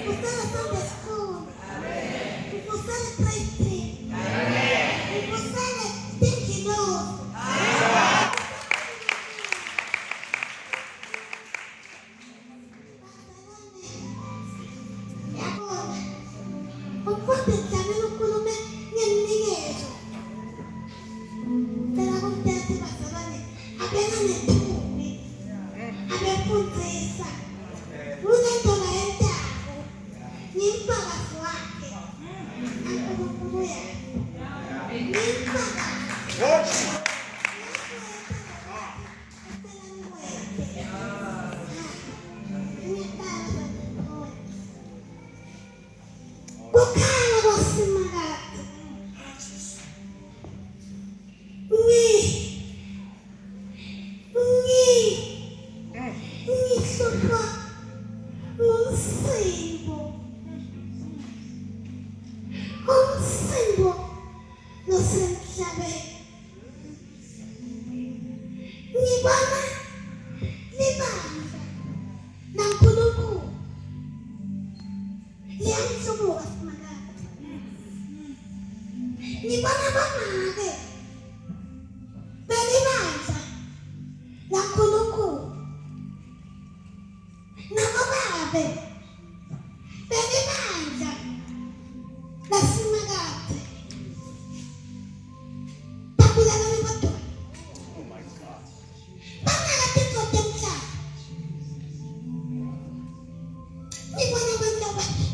Ufusele Sunday school. Ufusele play team. Ufusele stinky nose. Umpatenzane l'ukulume nyennigezo. Tela kumpyathi bazalwane abena nethubi. Abefundzisa. Unendoda yentako. Ngimpakazi wakhe. Ankulunkulu yakhe. Ngimpakazi. Kukhala kwasimakazi. Ngihlupha ngumsibo. Umsibo losemhlabeni. Ngibona libandla naNkulunkulu liyamhlubuka simakazi. Ngibona bomake belibandla laNkulunkulu nabobabe belibandla lasimakazi. Babulalane bodwa. Banaka tintfo temhlaba. Ngibona abantu abasha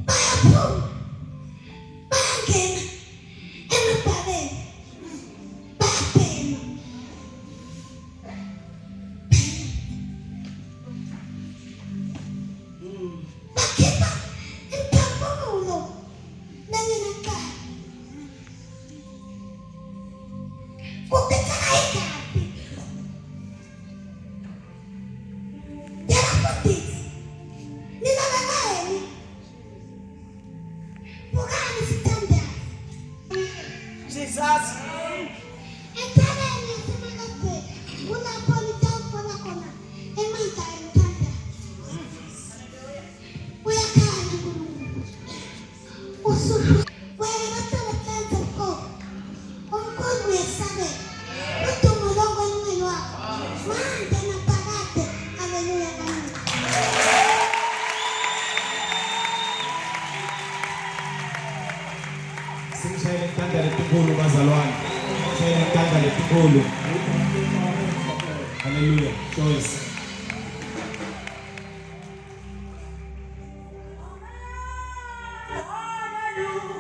bayaphuma bayangena emabhaleni bayabhema. Bakhipha imiphefumulo nangenacala. Kukhitheka igazi. Yabafundisi, nilaleleni. Bukani sithandaza. Jesus. Ekhaleni yasemakazeni kulapho nitawuthola khona emandla emthandaza. Uyakhanya uNkulunkulu. Usuku wena basebenza mkhulu. Umkhulu uyesabela. Udumo lonke olungeni wakho. Manje naphakade. Haleluya kaningi. Singishayele ikhanda letinkulu bazalwane. Shayele ikhanda letinkulu. Hallelujah. Joyce. Hallelujah.